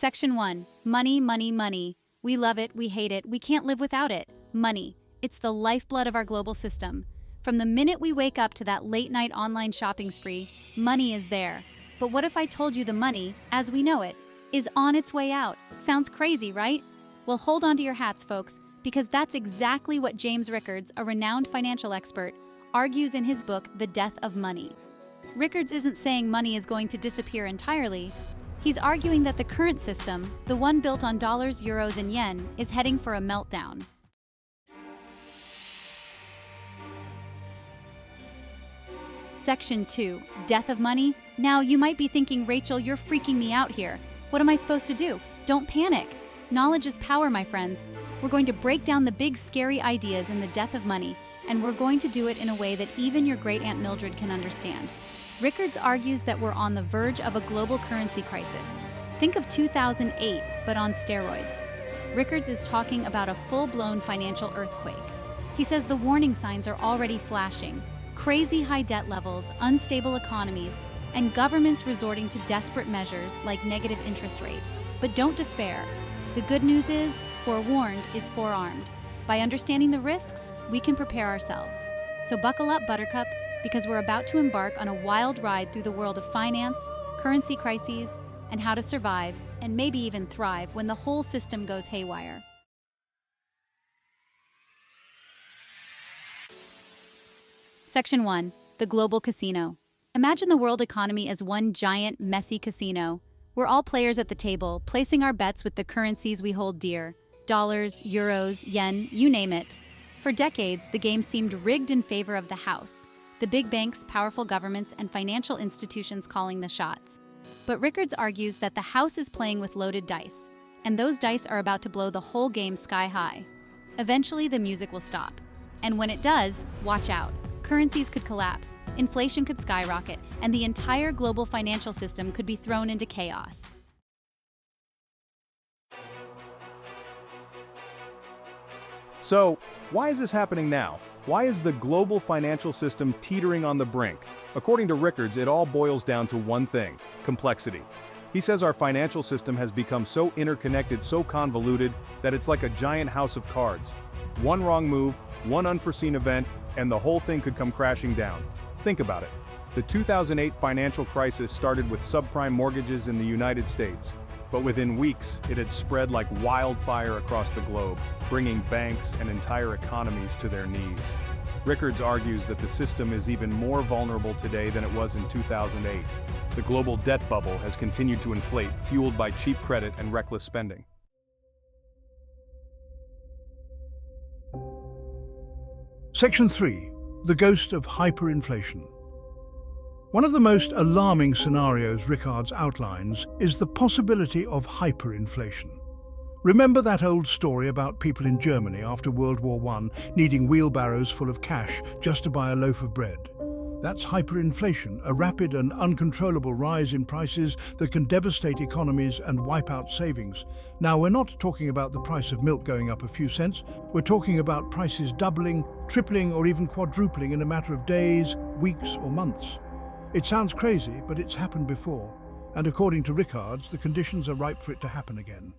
Section 1. Money, money, money. We love it, we hate it, we can't live without it. Money. It's the lifeblood of our global system. From the minute we wake up to that late-night online shopping spree, money is there. But what if I told you the money, as we know it, is on its way out? Sounds crazy, right? Well, hold on to your hats, folks, because that's exactly what James Rickards, a renowned financial expert, argues in his book, The Death of Money. Rickards isn't saying money is going to disappear entirely. He's arguing that the current system, the one built on dollars, euros, and yen, is heading for a meltdown. Section 2. Death of money? Now, you might be thinking, Rachel, you're freaking me out here. What am I supposed to do? Don't panic. Knowledge is power, my friends. We're going to break down the big, scary ideas in The Death of Money, and we're going to do it in a way that even your great Aunt Mildred can understand. Rickards argues that we're on the verge of a global currency crisis. Think of 2008, but on steroids. Rickards is talking about a full-blown financial earthquake. He says the warning signs are already flashing. Crazy high debt levels, unstable economies, and governments resorting to desperate measures like negative interest rates. But don't despair. The good news is, forewarned is forearmed. By understanding the risks, we can prepare ourselves. So buckle up, Buttercup, because we're about to embark on a wild ride through the world of finance, currency crises, and how to survive, and maybe even thrive, when the whole system goes haywire. Section 1. The Global Casino. Imagine the world economy as one giant, messy casino. We're all players at the table, placing our bets with the currencies we hold dear. Dollars, euros, yen, you name it. For decades, the game seemed rigged in favor of the house. The big banks, powerful governments, and financial institutions calling the shots. But Rickards argues that the house is playing with loaded dice, and those dice are about to blow the whole game sky high. Eventually, the music will stop. And when it does, watch out. Currencies could collapse, inflation could skyrocket, and the entire global financial system could be thrown into chaos. So, why is this happening now? Why is the global financial system teetering on the brink? According to Rickards, it all boils down to one thing: complexity. He says our financial system has become so interconnected, so convoluted, that it's like a giant house of cards. One wrong move, one unforeseen event, and the whole thing could come crashing down. Think about it. The 2008 financial crisis started with subprime mortgages in the United States. But within weeks, it had spread like wildfire across the globe, bringing banks and entire economies to their knees. Rickards argues that the system is even more vulnerable today than it was in 2008. The global debt bubble has continued to inflate, fueled by cheap credit and reckless spending. Section 3. The Ghost of Hyperinflation. One of the most alarming scenarios Rickards outlines is the possibility of hyperinflation. Remember that old story about people in Germany after World War I needing wheelbarrows full of cash just to buy a loaf of bread? That's hyperinflation, a rapid and uncontrollable rise in prices that can devastate economies and wipe out savings. Now, we're not talking about the price of milk going up a few cents. We're talking about prices doubling, tripling, or even quadrupling in a matter of days, weeks, or months. It sounds crazy, but it's happened before. And according to Rickards, the conditions are ripe for it to happen again.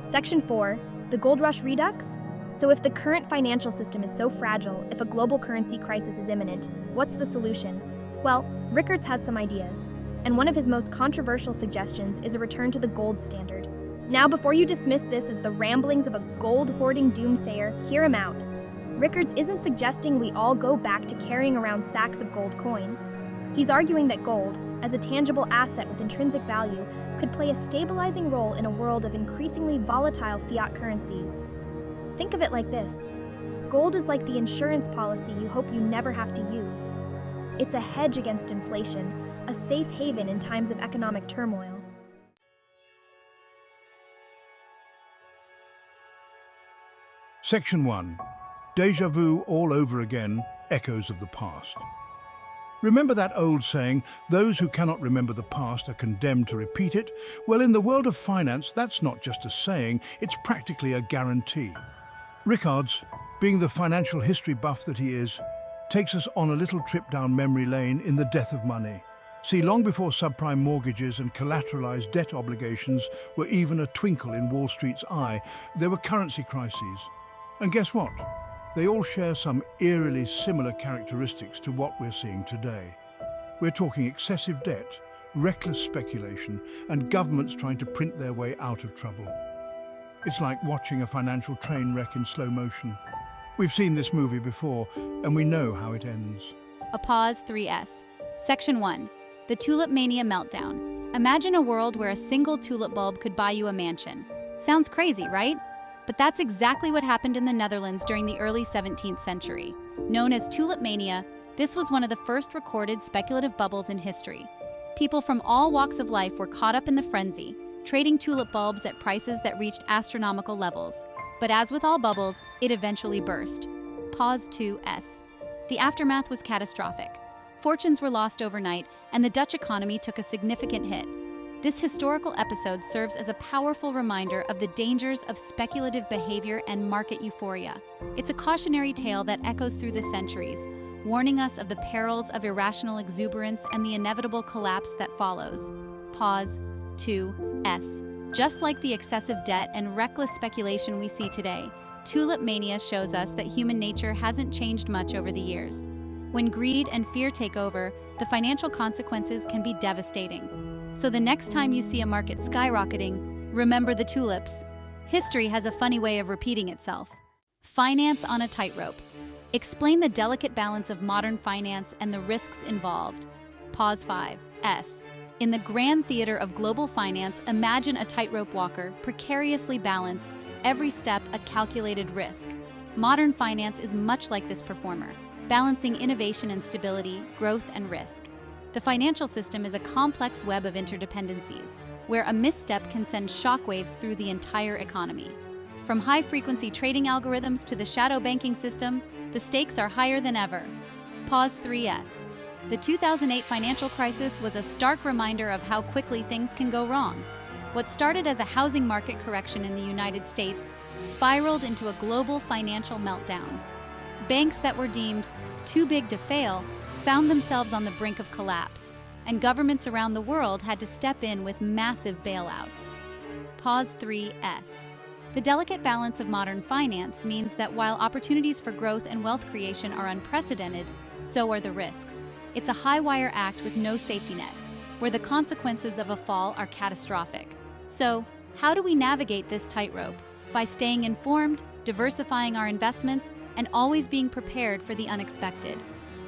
Section 4. The Gold Rush Redux? So if the current financial system is so fragile, if a global currency crisis is imminent, what's the solution? Well, Rickards has some ideas, and one of his most controversial suggestions is a return to the gold standard. Now, before you dismiss this as the ramblings of a gold-hoarding doomsayer, hear him out. Rickards isn't suggesting we all go back to carrying around sacks of gold coins. He's arguing that gold, as a tangible asset with intrinsic value, could play a stabilizing role in a world of increasingly volatile fiat currencies. Think of it like this. Gold is like the insurance policy you hope you never have to use. It's a hedge against inflation, a safe haven in times of economic turmoil. Section 1. Deja vu all over again, echoes of the past. Remember that old saying, those who cannot remember the past are condemned to repeat it? Well, in the world of finance, that's not just a saying, it's practically a guarantee. Rickards, being the financial history buff that he is, takes us on a little trip down memory lane in the death of money. See, long before subprime mortgages and collateralized debt obligations were even a twinkle in Wall Street's eye, there were currency crises. And guess what? They all share some eerily similar characteristics to what we're seeing today. We're talking excessive debt, reckless speculation, and governments trying to print their way out of trouble. It's like watching a financial train wreck in slow motion. We've seen this movie before, and we know how it ends. A pause 3S. Section 1. The Tulip Mania Meltdown. Imagine a world where a single tulip bulb could buy you a mansion. Sounds crazy, right? But that's exactly what happened in the Netherlands during the early 17th century. Known as Tulip Mania, this was one of the first recorded speculative bubbles in history. People from all walks of life were caught up in the frenzy, trading tulip bulbs at prices that reached astronomical levels. But as with all bubbles, it eventually burst. Pause 2S. The aftermath was catastrophic. Fortunes were lost overnight, and the Dutch economy took a significant hit. This historical episode serves as a powerful reminder of the dangers of speculative behavior and market euphoria. It's a cautionary tale that echoes through the centuries, warning us of the perils of irrational exuberance and the inevitable collapse that follows. Pause 2S. Just like the excessive debt and reckless speculation we see today, Tulip Mania shows us that human nature hasn't changed much over the years. When greed and fear take over, the financial consequences can be devastating. So the next time you see a market skyrocketing, remember the tulips. History has a funny way of repeating itself. Finance on a tightrope. Explain the delicate balance of modern finance and the risks involved. Pause 5S. In the grand theater of global finance, imagine a tightrope walker, precariously balanced, every step a calculated risk. Modern finance is much like this performer, balancing innovation and stability, growth and risk. The financial system is a complex web of interdependencies, where a misstep can send shockwaves through the entire economy. From high-frequency trading algorithms to the shadow banking system, the stakes are higher than ever. Pause 3S. The 2008 financial crisis was a stark reminder of how quickly things can go wrong. What started as a housing market correction in the United States spiraled into a global financial meltdown. Banks that were deemed too big to fail found themselves on the brink of collapse, and governments around the world had to step in with massive bailouts. Pause 3S. The delicate balance of modern finance means that while opportunities for growth and wealth creation are unprecedented, so are the risks. It's a high-wire act with no safety net, where the consequences of a fall are catastrophic. So, how do we navigate this tightrope? By staying informed, diversifying our investments, and always being prepared for the unexpected.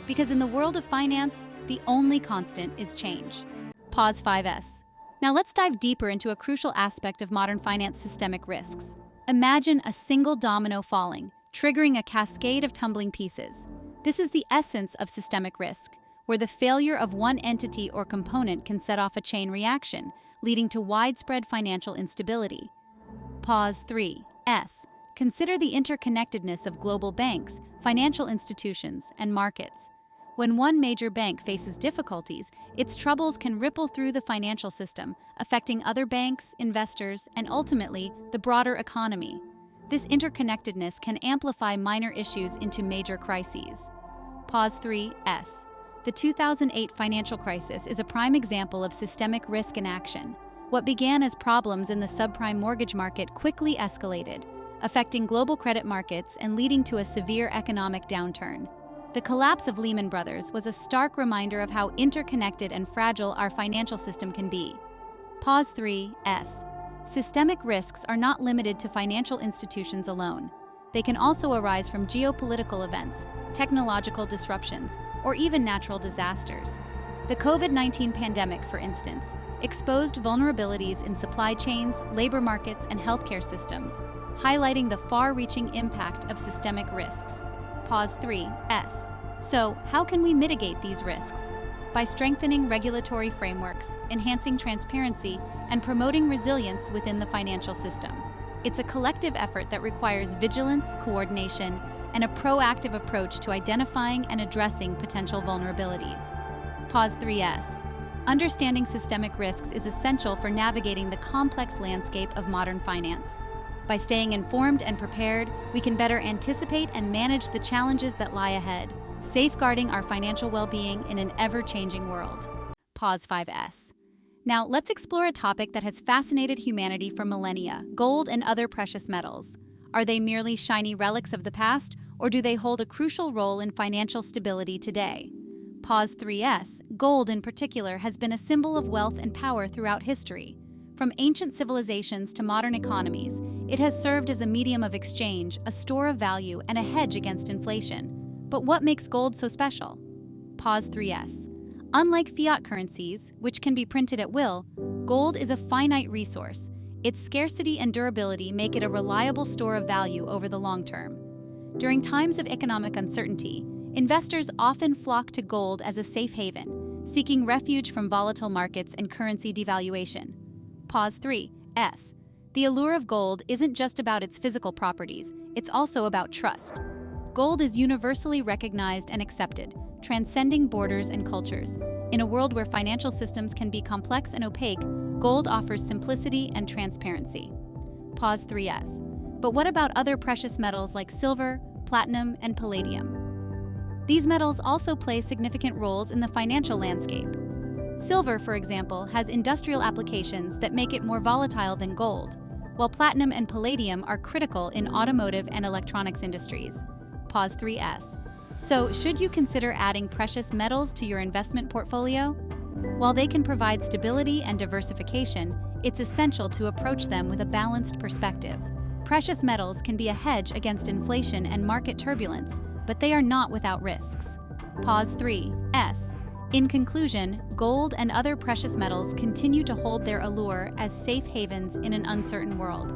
Because in the world of finance, the only constant is change. Pause 5S. Now let's dive deeper into a crucial aspect of modern finance: systemic risks. Imagine a single domino falling, triggering a cascade of tumbling pieces. This is the essence of systemic risk, where the failure of one entity or component can set off a chain reaction, leading to widespread financial instability. Pause 3S. Consider the interconnectedness of global banks, financial institutions, and markets. When one major bank faces difficulties, its troubles can ripple through the financial system, affecting other banks, investors, and ultimately the broader economy. This interconnectedness can amplify minor issues into major crises. Pause 3S. The 2008 financial crisis is a prime example of systemic risk in action. What began as problems in the subprime mortgage market quickly escalated, affecting global credit markets and leading to a severe economic downturn. The collapse of Lehman Brothers was a stark reminder of how interconnected and fragile our financial system can be. Pause 3S. Systemic risks are not limited to financial institutions alone. They can also arise from geopolitical events, technological disruptions, or even natural disasters. The COVID-19 pandemic, for instance, exposed vulnerabilities in supply chains, labor markets, and healthcare systems, highlighting the far-reaching impact of systemic risks. Pause 3S. So, how can we mitigate these risks? By strengthening regulatory frameworks, enhancing transparency, and promoting resilience within the financial system. It's a collective effort that requires vigilance, coordination, and a proactive approach to identifying and addressing potential vulnerabilities. Pause 3S. Understanding systemic risks is essential for navigating the complex landscape of modern finance. By staying informed and prepared, we can better anticipate and manage the challenges that lie ahead, safeguarding our financial well-being in an ever-changing world. Pause 5S. Now, let's explore a topic that has fascinated humanity for millennia: gold and other precious metals. Are they merely shiny relics of the past, or do they hold a crucial role in financial stability today? Pause 3S. Gold, in particular, has been a symbol of wealth and power throughout history. From ancient civilizations to modern economies, it has served as a medium of exchange, a store of value, and a hedge against inflation. But what makes gold so special? Pause 3S. Unlike fiat currencies, which can be printed at will, gold is a finite resource. Its scarcity and durability make it a reliable store of value over the long term. During times of economic uncertainty, investors often flock to gold as a safe haven, seeking refuge from volatile markets and currency devaluation. Pause 3S. The allure of gold isn't just about its physical properties, it's also about trust. Gold is universally recognized and accepted, transcending borders and cultures. In a world where financial systems can be complex and opaque, gold offers simplicity and transparency. Pause 3S. But what about other precious metals like silver, platinum, and palladium? These metals also play significant roles in the financial landscape. Silver, for example, has industrial applications that make it more volatile than gold, while platinum and palladium are critical in automotive and electronics industries. Pause 3S. So, should you consider adding precious metals to your investment portfolio? While they can provide stability and diversification, it's essential to approach them with a balanced perspective. Precious metals can be a hedge against inflation and market turbulence, but they are not without risks. Pause 3S. In conclusion, gold and other precious metals continue to hold their allure as safe havens in an uncertain world.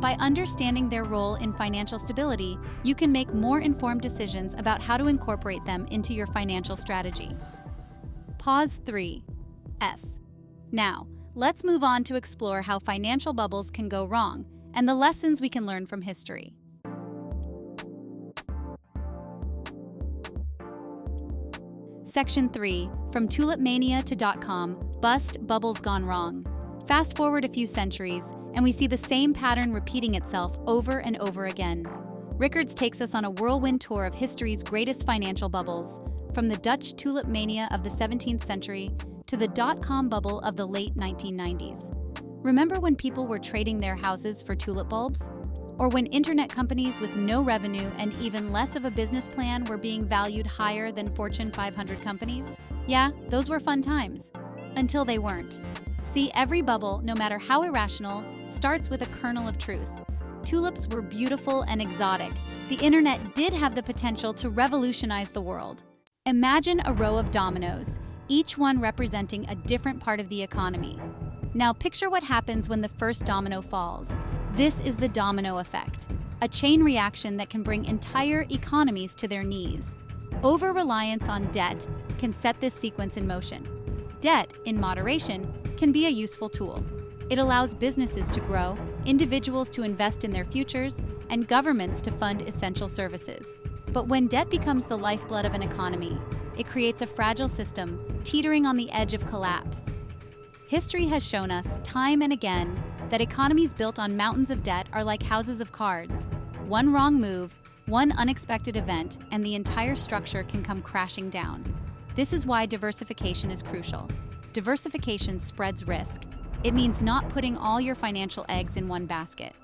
By understanding their role in financial stability, you can make more informed decisions about how to incorporate them into your financial strategy. Pause 3S. Now, let's move on to explore how financial bubbles can go wrong and the lessons we can learn from history. Section 3. From tulip mania to .com, bust, bubbles gone wrong. Fast forward a few centuries, and we see the same pattern repeating itself over and over again. Rickards takes us on a whirlwind tour of history's greatest financial bubbles, from the Dutch tulip mania of the 17th century to the .com bubble of the late 1990s. Remember when people were trading their houses for tulip bulbs? Or when internet companies with no revenue and even less of a business plan were being valued higher than Fortune 500 companies? Yeah, those were fun times. Until they weren't. See, every bubble, no matter how irrational, starts with a kernel of truth. Tulips were beautiful and exotic. The internet did have the potential to revolutionize the world. Imagine a row of dominoes, each one representing a different part of the economy. Now picture what happens when the first domino falls. This is the domino effect, a chain reaction that can bring entire economies to their knees. Over-reliance on debt can set this sequence in motion. Debt, in moderation, can be a useful tool. It allows businesses to grow, individuals to invest in their futures, and governments to fund essential services. But when debt becomes the lifeblood of an economy, it creates a fragile system, teetering on the edge of collapse. History has shown us, time and again, that economies built on mountains of debt are like houses of cards. One wrong move, one unexpected event, and the entire structure can come crashing down. This is why diversification is crucial. Diversification spreads risk. It means not putting all your financial eggs in one basket.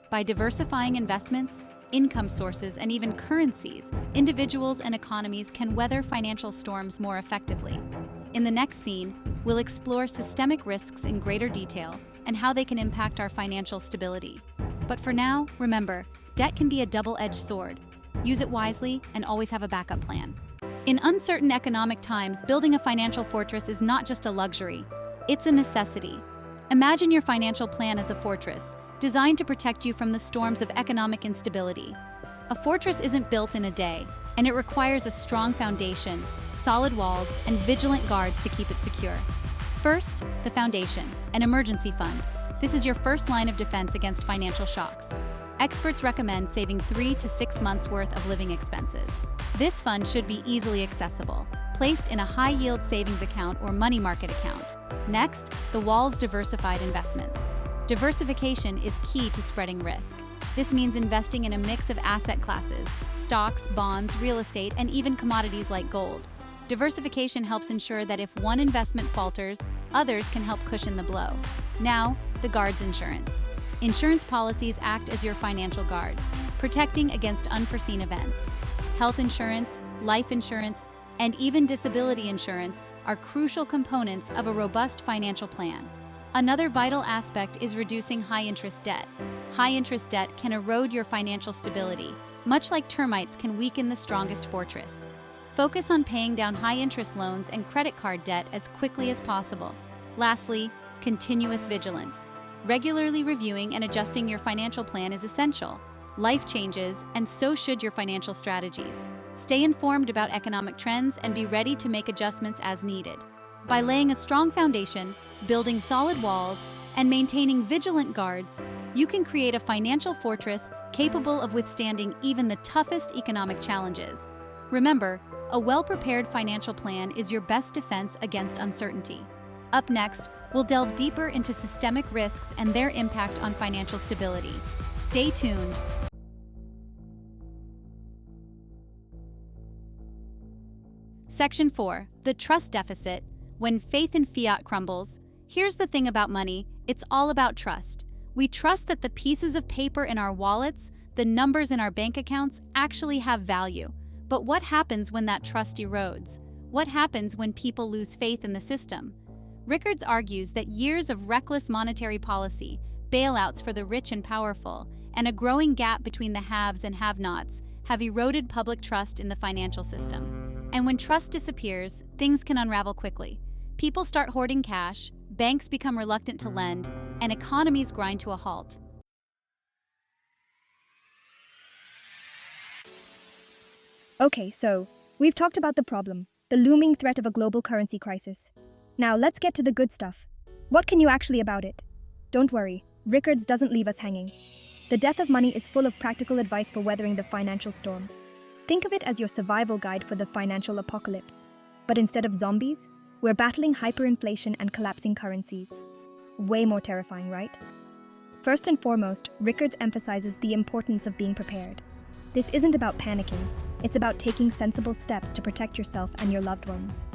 By diversifying investments, income sources, and even currencies, individuals and economies can weather financial storms more effectively. In the next scene, we'll explore systemic risks in greater detail and how they can impact our financial stability. But for now, remember, debt can be a double-edged sword. Use it wisely and always have a backup plan. In uncertain economic times, building a financial fortress is not just a luxury, it's a necessity. Imagine your financial plan as a fortress, designed to protect you from the storms of economic instability. A fortress isn't built in a day, and it requires a strong foundation, solid walls, and vigilant guards to keep it secure. First, the foundation, an emergency fund. This is your first line of defense against financial shocks. Experts recommend saving 3 to 6 months' worth of living expenses. This fund should be easily accessible, placed in a high-yield savings account or money market account. Next, the wall's diversified investments. Diversification is key to spreading risk. This means investing in a mix of asset classes: stocks, bonds, real estate, and even commodities like gold. Diversification helps ensure that if one investment falters, others can help cushion the blow. Now, the guard's insurance. Insurance policies act as your financial guards, protecting against unforeseen events. Health insurance, life insurance, and even disability insurance are crucial components of a robust financial plan. Another vital aspect is reducing high-interest debt. High-interest debt can erode your financial stability, much like termites can weaken the strongest fortress. Focus on paying down high-interest loans and credit card debt as quickly as possible. Lastly, continuous vigilance. Regularly reviewing and adjusting your financial plan is essential. Life changes, and so should your financial strategies. Stay informed about economic trends and be ready to make adjustments as needed. By laying a strong foundation, building solid walls, and maintaining vigilant guards, you can create a financial fortress capable of withstanding even the toughest economic challenges. Remember, a well-prepared financial plan is your best defense against uncertainty. Up next, we'll delve deeper into systemic risks and their impact on financial stability. Stay tuned. Section 4. The trust deficit. When faith in fiat crumbles. Here's the thing about money, it's all about trust. We trust that the pieces of paper in our wallets, the numbers in our bank accounts, actually have value. But what happens when that trust erodes? What happens when people lose faith in the system? Rickards argues that years of reckless monetary policy, bailouts for the rich and powerful, and a growing gap between the haves and have-nots have eroded public trust in the financial system. And when trust disappears, things can unravel quickly. People start hoarding cash, banks become reluctant to lend, and economies grind to a halt. Okay, so we've talked about the problem, the looming threat of a global currency crisis. Now let's get to the good stuff. What can you actually about it? Don't worry, Rickards doesn't leave us hanging. The Death of Money is full of practical advice for weathering the financial storm. Think of it as your survival guide for the financial apocalypse. But instead of zombies, we're battling hyperinflation and collapsing currencies. Way more terrifying, right? First and foremost, Rickards emphasizes the importance of being prepared. This isn't about panicking, it's about taking sensible steps to protect yourself and your loved ones.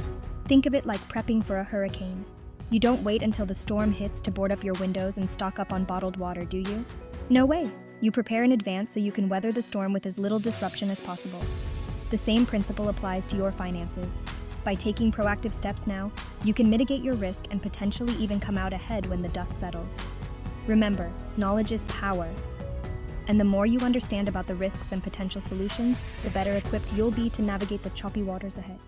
Think of it like prepping for a hurricane. You don't wait until the storm hits to board up your windows and stock up on bottled water, do you? No way. You prepare in advance so you can weather the storm with as little disruption as possible. The same principle applies to your finances. By taking proactive steps now, you can mitigate your risk and potentially even come out ahead when the dust settles. Remember, knowledge is power. And the more you understand about the risks and potential solutions, the better equipped you'll be to navigate the choppy waters ahead.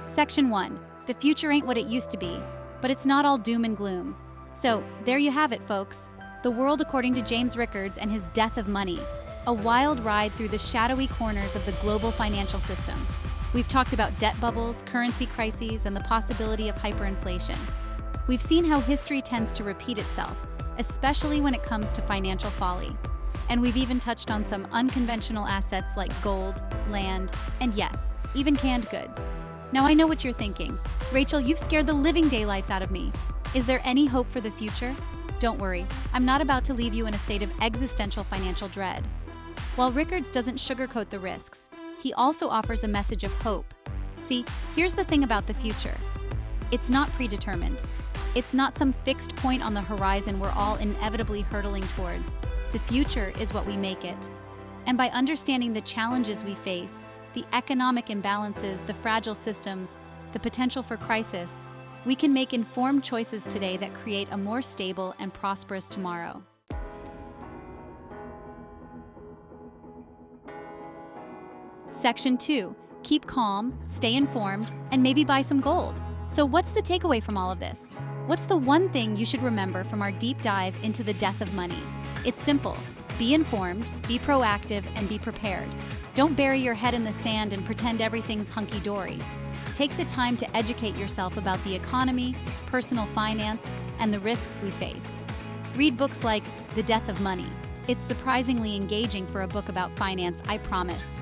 Section 1. The future ain't what it used to be, but it's not all doom and gloom. So, there you have it, folks. The world according to James Rickards and his Death of Money. A wild ride through the shadowy corners of the global financial system. We've talked about debt bubbles, currency crises, and the possibility of hyperinflation. We've seen how history tends to repeat itself, especially when it comes to financial folly. And we've even touched on some unconventional assets like gold, land, and yes, even canned goods. Now I know what you're thinking. Rachel, you've scared the living daylights out of me. Is there any hope for the future? Don't worry, I'm not about to leave you in a state of existential financial dread. While Rickards doesn't sugarcoat the risks, he also offers a message of hope. See, here's the thing about the future. It's not predetermined. It's not some fixed point on the horizon we're all inevitably hurtling towards. The future is what we make it. And by understanding the challenges we face, the economic imbalances, the fragile systems, the potential for crisis, we can make informed choices today that create a more stable and prosperous tomorrow. Section 2. Keep calm, stay informed, and maybe buy some gold. So what's the takeaway from all of this? What's the one thing you should remember from our deep dive into the death of money? It's simple. Be informed, be proactive, and be prepared. Don't bury your head in the sand and pretend everything's hunky-dory. Take the time to educate yourself about the economy, personal finance, and the risks we face. Read books like The Death of Money. It's surprisingly engaging for a book about finance, I promise.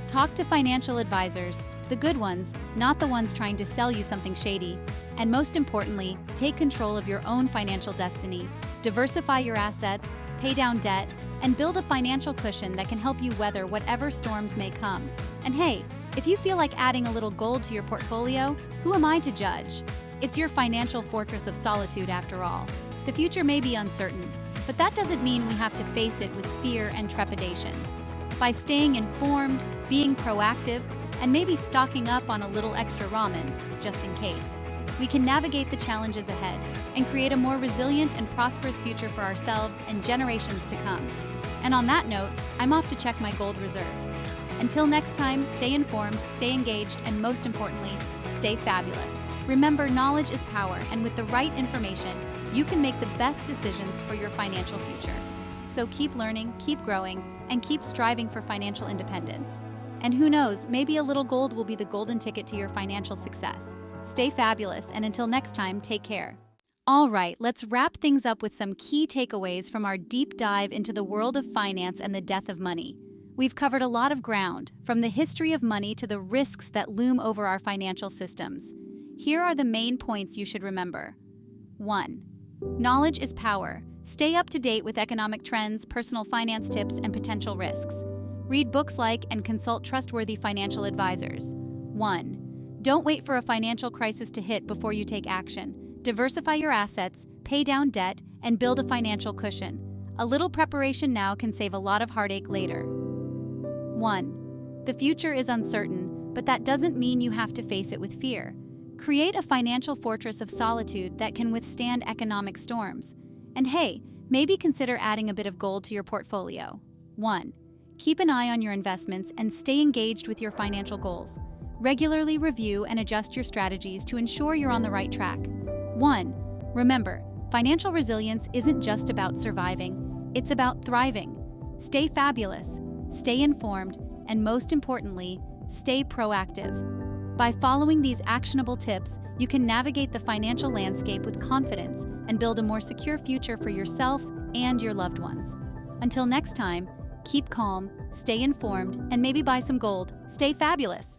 Talk to financial advisors, The good ones, not the ones trying to sell you something shady. And most importantly, take control of your own financial destiny. Diversify your assets, pay down debt, and build a financial cushion that can help you weather whatever storms may come. And hey, if you feel like adding a little gold to your portfolio, who am I to judge? It's your financial fortress of solitude after all. The future may be uncertain, but that doesn't mean we have to face it with fear and trepidation. By staying informed, being proactive, and maybe stocking up on a little extra ramen, just in case, we can navigate the challenges ahead and create a more resilient and prosperous future for ourselves and generations to come. And on that note, I'm off to check my gold reserves. Until next time, stay informed, stay engaged, and most importantly, stay fabulous. Remember, knowledge is power, and with the right information, you can make the best decisions for your financial future. So keep learning, keep growing, and keep striving for financial independence. And who knows, maybe a little gold will be the golden ticket to your financial success. Stay fabulous, and until next time, take care. All right, let's wrap things up with some key takeaways from our deep dive into the world of finance and the death of money. We've covered a lot of ground, from the history of money to the risks that loom over our financial systems. Here are the main points you should remember. 1. Knowledge is power. Stay up to date with economic trends, personal finance tips, and potential risks. Read books like and consult trustworthy financial advisors. 1. Don't wait for a financial crisis to hit before you take action. Diversify your assets, pay down debt, and build a financial cushion. A little preparation now can save a lot of heartache later. 1. The future is uncertain, but that doesn't mean you have to face it with fear. Create a financial fortress of solitude that can withstand economic storms. And hey, maybe consider adding a bit of gold to your portfolio. 1. Keep an eye on your investments and stay engaged with your financial goals. Regularly review and adjust your strategies to ensure you're on the right track. 1. Remember, financial resilience isn't just about surviving, it's about thriving. Stay fabulous, stay informed, and most importantly, stay proactive. By following these actionable tips, you can navigate the financial landscape with confidence and build a more secure future for yourself and your loved ones. Until next time, keep calm, stay informed, and maybe buy some gold. Stay fabulous!